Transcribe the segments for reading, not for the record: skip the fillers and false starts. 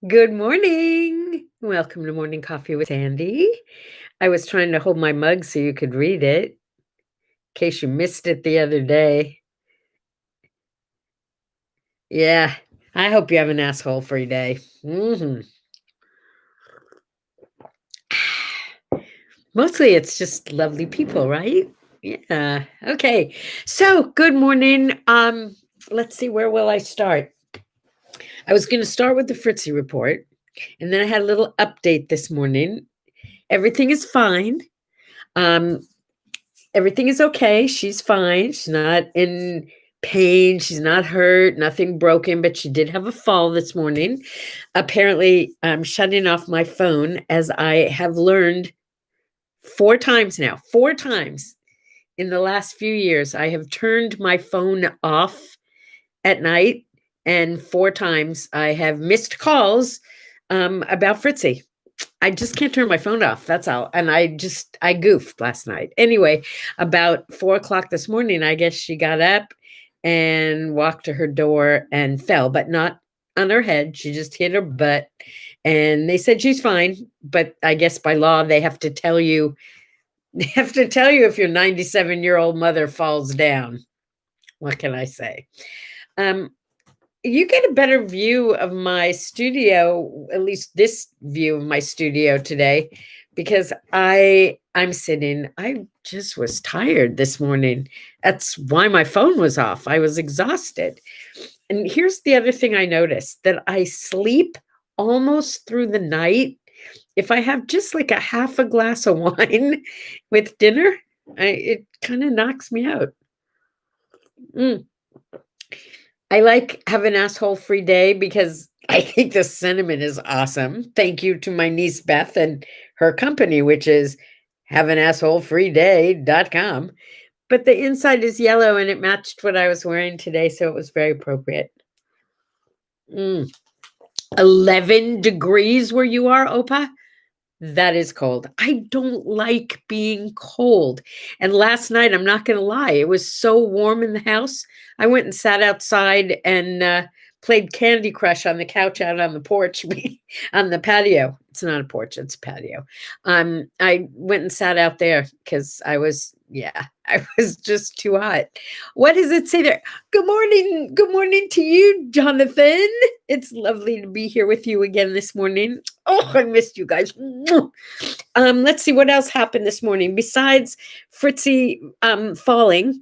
Good morning. Welcome to Morning Coffee with Sandy. I was trying to hold my mug so you could read it, in case you missed it the other day. Yeah, I hope you have an asshole-free day. Mostly it's just lovely people, right? Yeah. Okay. So, good morning. Let's see, where will I start? I was going to start with the Fritzi report, and then I had a little update this morning. Everything is fine. Um, Everything is okay. She's fine. She's not in pain. She's not hurt. Nothing broken, but she did have a fall this morning. Apparently, I'm shutting off my phone, as I have learned 4 times now. 4 times in the last few years, I have turned my phone off at night, and 4 times I have missed calls about Fritzy. I just can't turn my phone off. That's all. And I goofed last night. Anyway, about 4 o'clock this morning, I guess she got up and walked to her door and fell, but not on her head. She just hit her butt. And they said she's fine. But I guess by law, they have to tell you, if your 97-year-old mother falls down. What can I say? Um, you get a better view of my studio, at least this view of my studio today, because I'm sitting. I just was tired this morning. That's why my phone was off. I was exhausted. And here's the other thing I noticed, that I sleep almost through the night. If I have just like a half a glass of wine with dinner, it kind of knocks me out. Mm. I like have an asshole-free day because I think the sentiment is awesome. Thank you to my niece Beth and her company, which is haveanasshole-free-day.com. But the inside is yellow and it matched what I was wearing today, so it was very appropriate. 11 degrees where you are, Opa? That is cold. I don't like being cold. And last night, I'm not going to lie, it was so warm in the house. I went and sat outside and played Candy Crush on the couch out on the porch, on the patio. It's not a porch, it's a patio. I went and sat out there because I was just too hot. What does it say there? Good morning. Good morning to you, Jonathan. It's lovely to be here with you again this morning. Oh, I missed you guys. Let's see what else happened this morning besides Fritzy falling.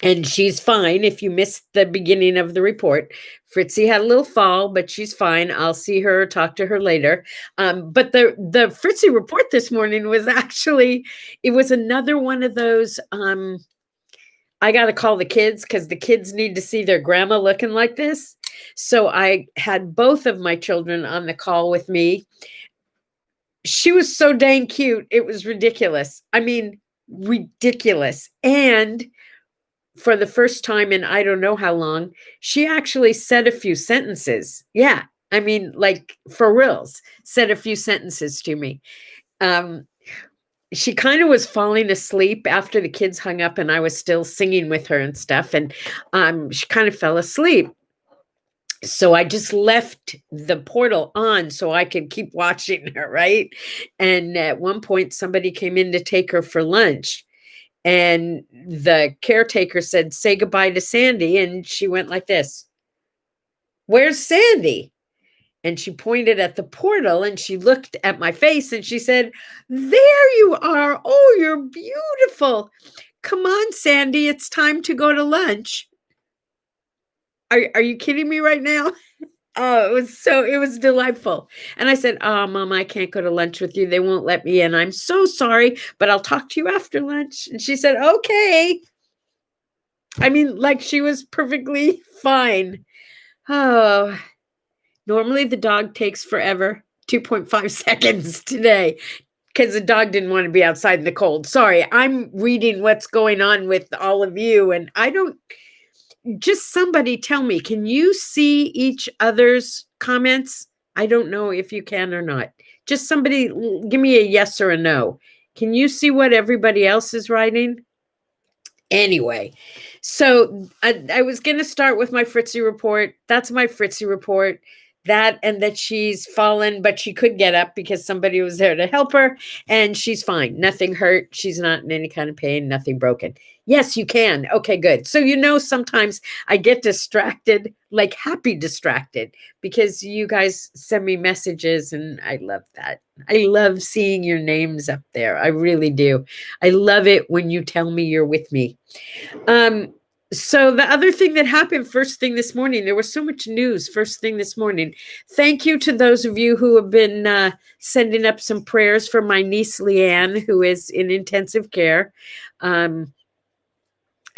And she's fine. If you missed the beginning of the report, Fritzy had a little fall, but she's fine. I'll see her, talk to her later. But the Fritzy report this morning was actually, it was another one of those. I got to call the kids because the kids need to see their grandma looking like this. So I had both of my children on the call with me. She was so dang cute. It was ridiculous. I mean, ridiculous. And for the first time in I don't know how long, she actually said a few sentences. Yeah. I mean, like for reals, said a few sentences to me. She kind of was falling asleep after the kids hung up and I was still singing with her and stuff. And she kind of fell asleep. So I just left the portal on so I could keep watching her, right? And at one point, somebody came in to take her for lunch. And the caretaker said, "Say goodbye to Sandy." And she went like this. "Where's Sandy?" And she pointed at the portal and she looked at my face and she said, "There you are. Oh, you're beautiful. Come on, Sandy. It's time to go to lunch." Are you kidding me right now? Oh, it was delightful. And I said, "Oh, Mom, I can't go to lunch with you. They won't let me in. I'm so sorry, but I'll talk to you after lunch." And she said, "Okay." I mean, like she was perfectly fine. Oh, normally the dog takes forever. 2.5 seconds today because the dog didn't want to be outside in the cold. Sorry, I'm reading what's going on with all of you, and I don't. Just somebody tell me, can you see each other's comments? I don't know if you can or not. Just somebody give me a yes or a no. Can you see what everybody else is writing? Anyway, so I was going to start with my Fritzy report. That's my Fritzy report. that and that she's fallen, but she could get up because somebody was there to help her, and she's fine. Nothing hurt. She's not in any kind of pain, nothing broken. Yes, you can. Okay, good. So, sometimes I get distracted, like happy distracted, because you guys send me messages, and I love that. I love seeing your names up there. I really do. I love it when you tell me you're with me. So the other thing that happened first thing this morning, there was so much news first thing this morning. Thank you to those of you who have been sending up some prayers for my niece Leanne, who is in intensive care.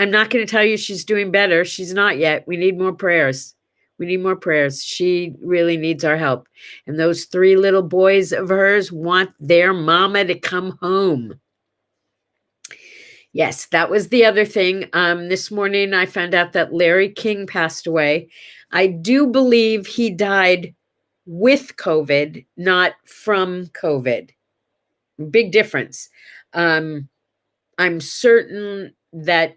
I'm not going to tell you she's doing better. She's not yet. We need more prayers. We need more prayers. She really needs our help. And those 3 little boys of hers want their mama to come home. Yes, that was the other thing. This morning I found out that Larry King passed away. I do believe he died with COVID, not from COVID. Big difference. I'm certain that,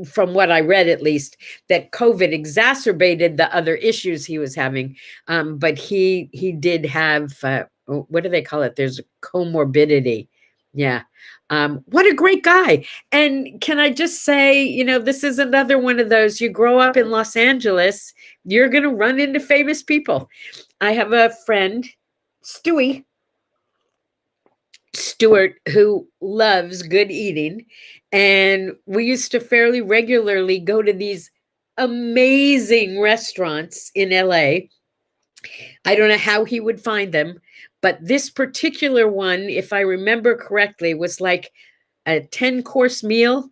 from what I read at least, that COVID exacerbated the other issues he was having. But he did have, what do they call it? There's a comorbidity. Yeah. What a great guy. And can I just say, this is another one of those, you grow up in Los Angeles, you're going to run into famous people. I have a friend, Stuart, who loves good eating. And we used to fairly regularly go to these amazing restaurants in LA. I don't know how he would find them, but this particular one, if I remember correctly, was like a 10-course meal.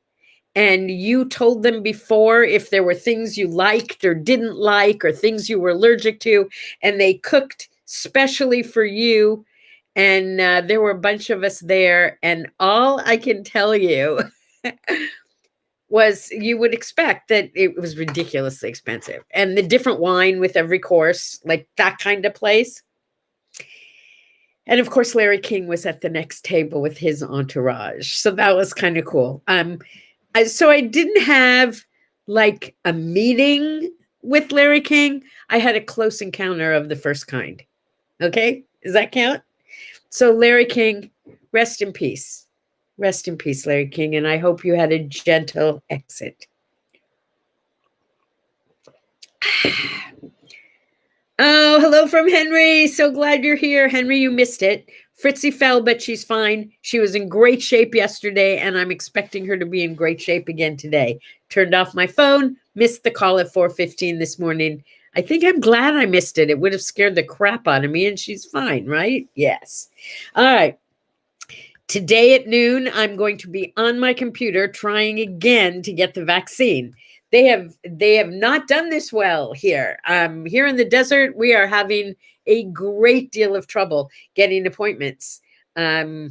And you told them before if there were things you liked or didn't like or things you were allergic to, and they cooked specially for you. And there were a bunch of us there. And all I can tell you was you would expect that it was ridiculously expensive. And the different wine with every course, like that kind of place. And of course, Larry King was at the next table with his entourage. So that was kind of cool. So I didn't have like a meeting with Larry King. I had a close encounter of the first kind. Okay, does that count? So Larry King, rest in peace. Rest in peace, Larry King. And I hope you had a gentle exit. Oh, hello from Henry. So glad you're here. Henry, you missed it. Fritzi fell, but she's fine. She was in great shape yesterday, and I'm expecting her to be in great shape again today. Turned off my phone, missed the call at 4:15 this morning. I think I'm glad I missed it. It would have scared the crap out of me, and she's fine, right? Yes. All right. Today at noon, I'm going to be on my computer trying again to get the vaccine. They have not done this well here. Here in the desert, we are having a great deal of trouble getting appointments. The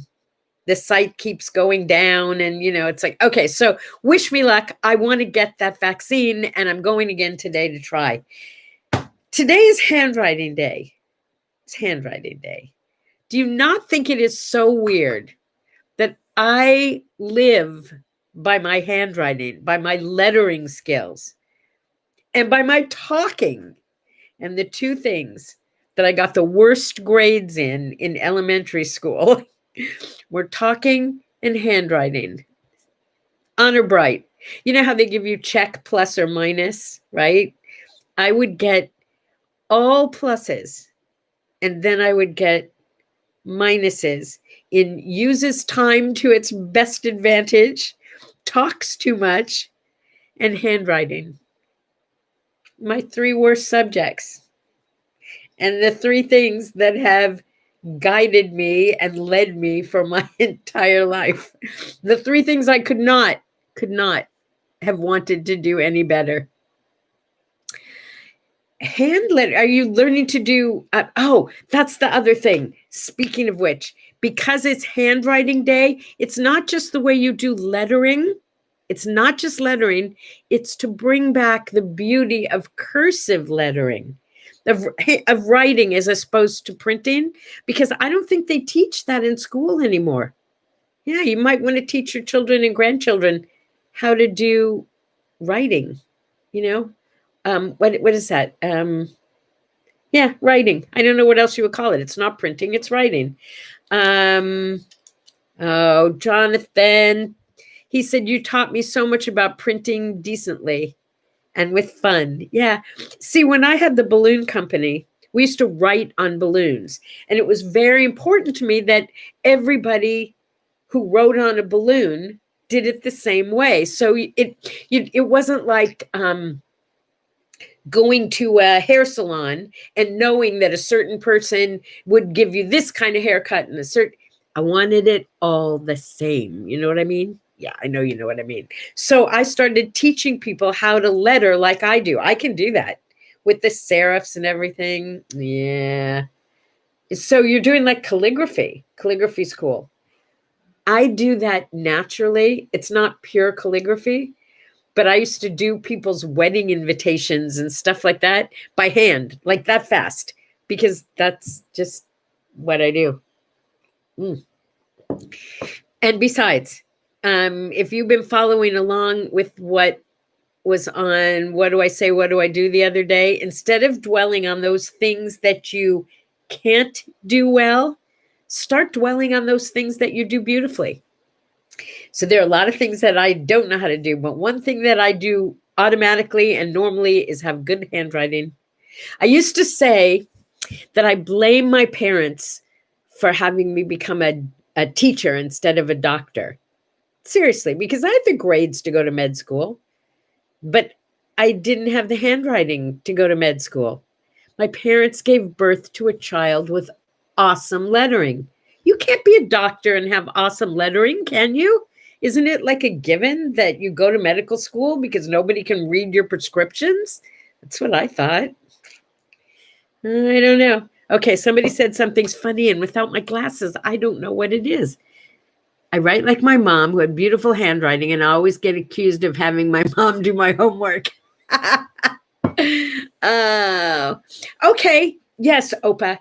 site keeps going down, and it's like, okay, so wish me luck. I want to get that vaccine, and I'm going again today to try. Today is handwriting day. It's handwriting day. Do you not think it is so weird that I live by my handwriting, by my lettering skills, and by my talking? And the 2 things that I got the worst grades in elementary school were talking and handwriting. Honor bright. You know how they give you check, plus or minus, right? I would get all pluses, and then I would get minuses in uses time to its best advantage, talks too much, and handwriting. My 3 worst subjects. And the 3 things that have guided me and led me for my entire life. The 3 things I could not have wanted to do any better. Are you learning to do, that's the other thing. Speaking of which, because it's handwriting day, it's not just the way you do lettering. It's not just lettering. It's to bring back the beauty of cursive lettering, of writing as opposed to printing, because I don't think they teach that in school anymore. Yeah, you might want to teach your children and grandchildren how to do writing, What is that? Yeah, writing. I don't know what else you would call it. It's not printing, it's writing. Um, oh, Jonathan, he said, you taught me so much about printing decently and with fun. Yeah. See, when I had the balloon company, we used to write on balloons. And it was very important to me that everybody who wrote on a balloon did it the same way. So it wasn't like going to a hair salon and knowing that a certain person would give you this kind of haircut and a certain, I wanted it all the same. You know what I mean? Yeah, I know you know what I mean. So I started teaching people how to letter like I do. I can do that with the serifs and everything. Yeah. So you're doing like calligraphy. Calligraphy's cool. I do that naturally. It's not pure calligraphy, but I used to do people's wedding invitations and stuff like that by hand, like that fast, because that's just what I do. Mm. And besides, if you've been following along with what was on What Do I Say, What Do I Do the other day, instead of dwelling on those things that you can't do well, start dwelling on those things that you do beautifully. So there are a lot of things that I don't know how to do, but one thing that I do automatically and normally is have good handwriting. I used to say that I blame my parents for having me become a teacher instead of a doctor. Seriously, because I had the grades to go to med school, but I didn't have the handwriting to go to med school. My parents gave birth to a child with awesome lettering. You can't be a doctor and have awesome lettering, can you? Isn't it like a given that you go to medical school because nobody can read your prescriptions? That's what I thought. I don't know. Okay, somebody said something's funny, and without my glasses, I don't know what it is. I write like my mom, who had beautiful handwriting, and I always get accused of having my mom do my homework. Oh, okay. Yes, Opa.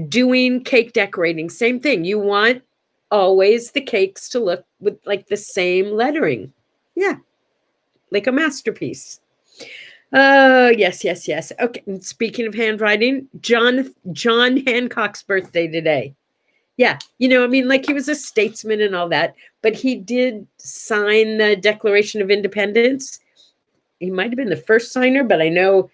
Doing cake decorating, same thing. You want always the cakes to look with like the same lettering. Yeah, like a masterpiece. Oh, yes, yes, yes. Okay. And speaking of handwriting, John Hancock's birthday today. Yeah, I mean, like he was a statesman and all that, but he did sign the Declaration of Independence. He might have been the first signer, but I know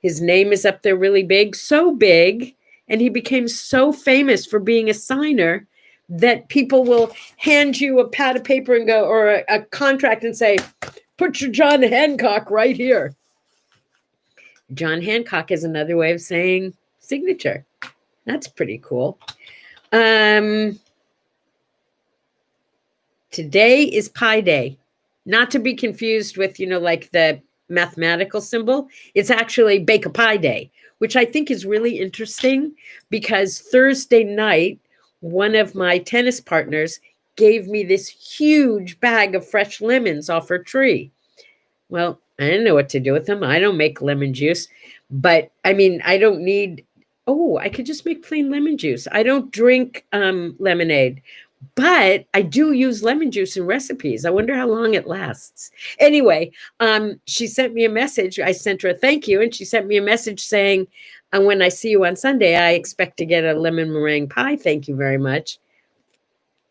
his name is up there really big, so big, and he became so famous for being a signer that people will hand you a pad of paper and go, or a contract and say, put your John Hancock right here. John Hancock is another way of saying signature. That's pretty cool. Today is Pi Day, not to be confused with, like the mathematical symbol. It's actually Bake a Pie Day, which I think is really interesting because Thursday night, one of my tennis partners gave me this huge bag of fresh lemons off her tree. Well, I didn't know what to do with them. I don't make lemon juice, but I mean, I don't need, I could just make plain lemon juice. I don't drink lemonade, but I do use lemon juice in recipes. I wonder how long it lasts. Anyway, she sent me a message. I sent her a thank you, and she sent me a message saying, when I see you on Sunday, I expect to get a lemon meringue pie. Thank you very much.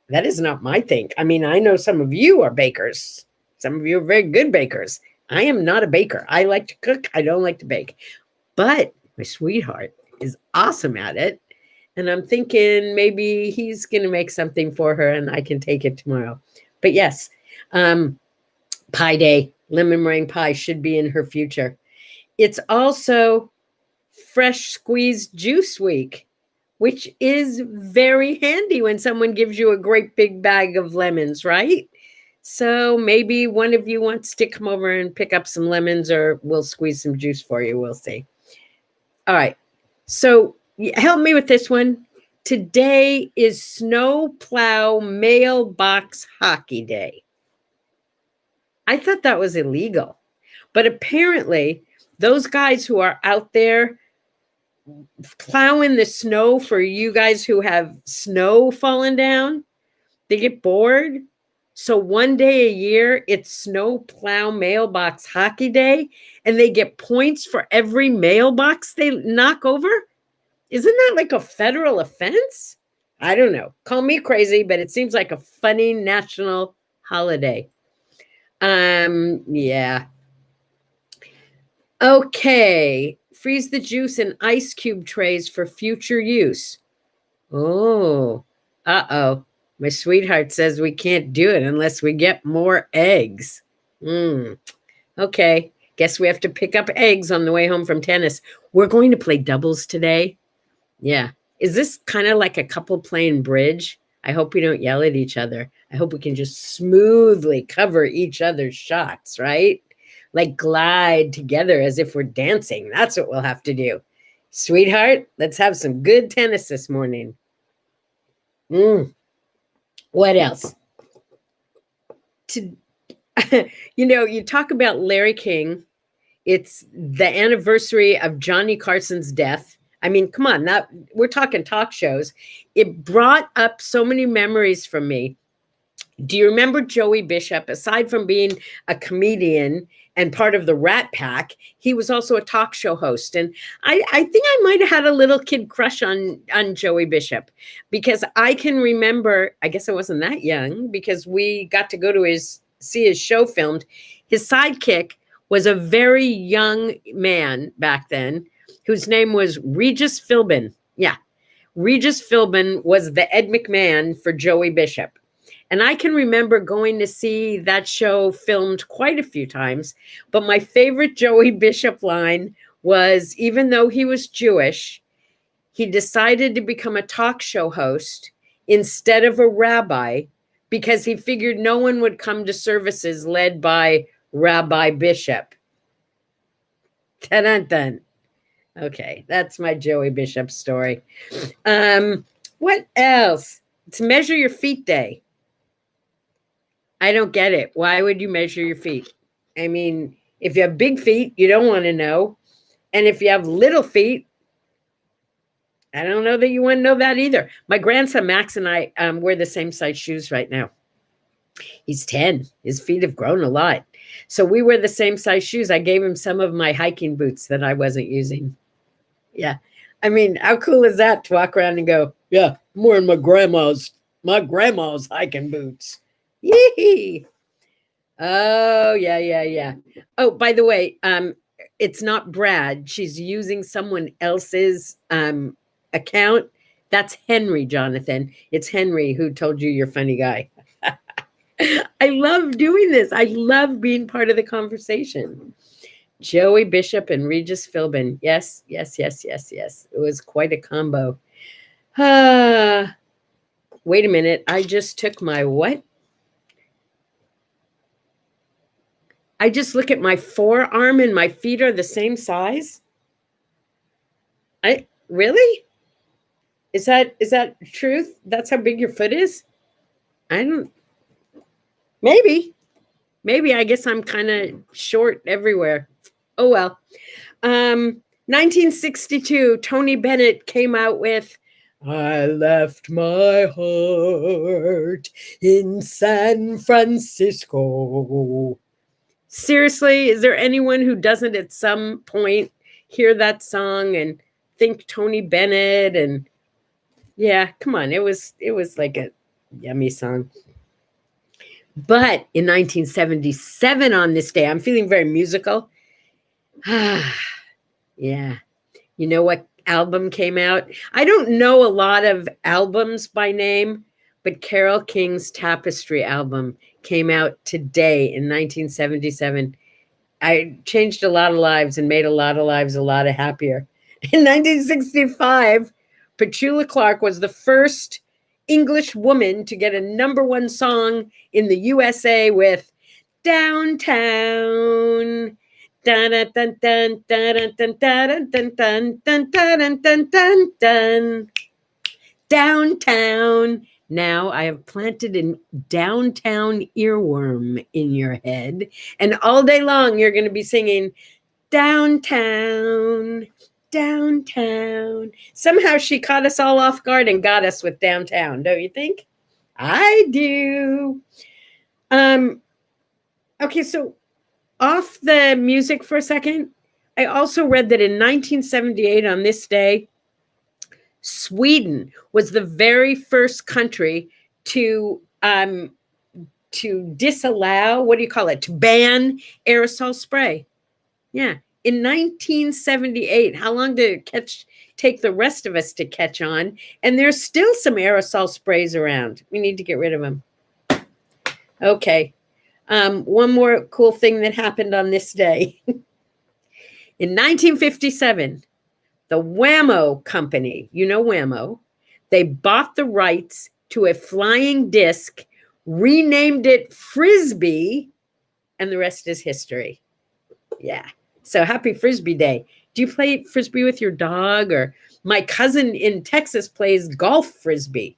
That is not my thing. I mean, I know some of you are bakers. Some of you are very good bakers. I am not a baker. I like to cook. I don't like to bake. But my sweetheart is awesome at it. And I'm thinking maybe he's going to make something for her and I can take it tomorrow. But yes, Pie Day, lemon meringue pie should be in her future. It's also fresh squeezed juice week, which is very handy when someone gives you a great big bag of lemons, right? So maybe one of you wants to come over and pick up some lemons, or we'll squeeze some juice for you. We'll see. All right. So help me with this one. Today is Snowplow Mailbox Hockey Day. I thought that was illegal, but apparently those guys who are out there plowing the snow for you guys who have snow falling down, they get bored. So one day a year, it's Snow Plow Mailbox Hockey Day, and they get points for every mailbox they knock over. Isn't that like a federal offense? I don't know. Call me crazy, but it seems like a funny national holiday. Yeah. Okay. Freeze the juice in ice cube trays for future use. Oh, uh-oh. My sweetheart says we can't do it unless we get more eggs. Okay. Guess we have to pick up eggs on the way home from tennis. We're going to play doubles today. Yeah. Is this kind of like a couple playing bridge? I hope we don't yell at each other. I hope we can just smoothly cover each other's shots, right? Like glide together as if we're dancing. That's what we'll have to do. Sweetheart, let's have some good tennis this morning. What else? You talk about Larry King. It's the anniversary of Johnny Carson's death. I mean, come on, we're talking talk shows. It brought up so many memories for me. Do you remember Joey Bishop? Aside from being a comedian and part of the Rat Pack, he was also a talk show host. And I think I might have had a little kid crush on Joey Bishop, because I can remember, I guess I wasn't that young, because we got to go to see his show filmed. His sidekick was a very young man back then whose name was Regis Philbin. Yeah, Regis Philbin was the Ed McMahon for Joey Bishop. And I can remember going to see that show filmed quite a few times. But my favorite Joey Bishop line was, even though he was Jewish, he decided to become a talk show host instead of a rabbi, because he figured no one would come to services led by Rabbi Bishop. Dun-dun-dun. Okay, that's my Joey Bishop story. What else? It's Measure Your Feet Day. I don't get it. Why would you measure your feet? I mean, if you have big feet, you don't want to know. And if you have little feet, I don't know that you want to know that either. My grandson, Max, and I wear the same size shoes right now. He's 10. His feet have grown a lot. So we wear the same size shoes. I gave him some of my hiking boots that I wasn't using. Yeah. I mean, how cool is that to walk around and go, yeah, I'm wearing my grandma's hiking boots. Yee. Oh, yeah. Oh, by the way, it's not Brad. She's using someone else's account. That's Henry, Jonathan. It's Henry who told you you're a funny guy. I love doing this. I love being part of the conversation. Joey Bishop and Regis Philbin. Yes. It was quite a combo. Wait a minute. I just took my what? I just look at my forearm and my feet are the same size. Really? Is that truth? That's how big your foot is? Maybe. I guess I'm kind of short everywhere. Oh, well. 1962, Tony Bennett came out with I Left My Heart in San Francisco. Seriously, is there anyone who doesn't at some point hear that song and think Tony Bennett? And yeah, come on, it was like a yummy song. But in 1977, on this day, I'm feeling very musical. Yeah. You know what album came out? I don't know a lot of albums by name, but Carole King's Tapestry album came out today in 1977. I changed a lot of lives and made a lot of lives a lot happier. In 1965, Petula Clarke was the first English woman to get a #1 song in the USA with Downtown. Dun dun dun dun dun dun dun dun dun dun dun dun dun dun. Downtown. Now I have planted a downtown earworm in your head, and all day long you're going to be singing Downtown, Downtown. Somehow she caught us all off guard and got us with Downtown, don't you think? I do. Okay, so off the music for a second, I also read that in 1978, on this day, Sweden was the very first country to disallow, what do you call it, to ban aerosol spray. Yeah, in 1978. How long did it take the rest of us to catch on? And there's still some aerosol sprays around. We need to get rid of them. Okay. One more cool thing that happened on this day. In 1957, the Whammo company, you know Whammo, they bought the rights to a flying disc, renamed it Frisbee, and the rest is history. Yeah. So happy Frisbee Day. Do you play Frisbee with your dog? Or my cousin in Texas plays golf Frisbee.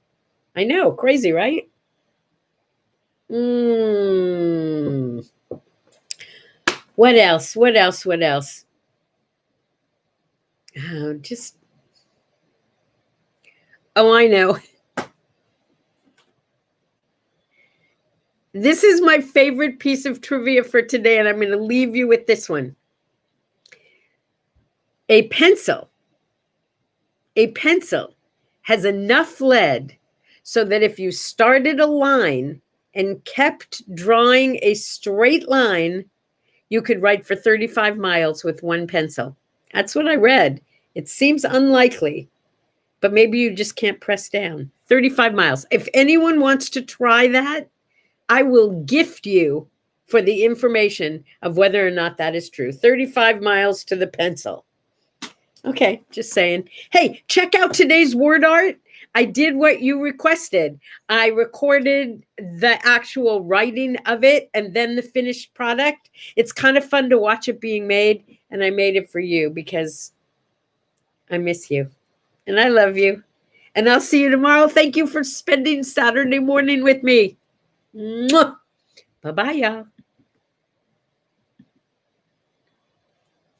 I know, crazy, right? What else? What else? What else? Just, oh, I know. This is my favorite piece of trivia for today, and I'm going to leave you with this one. A pencil has enough lead so that if you started a line and kept drawing a straight line, you could write for 35 miles with one pencil. That's what I read. It seems unlikely, but maybe you just can't press down. 35 miles. If anyone wants to try that, I will gift you for the information of whether or not that is true. 35 miles to the pencil. Okay, just saying. Hey, check out today's word art. I did what you requested. I recorded the actual writing of it and then the finished product. It's kind of fun to watch it being made, and I made it for you because I miss you and I love you. And I'll see you tomorrow. Thank you for spending Saturday morning with me. Bye-bye, y'all.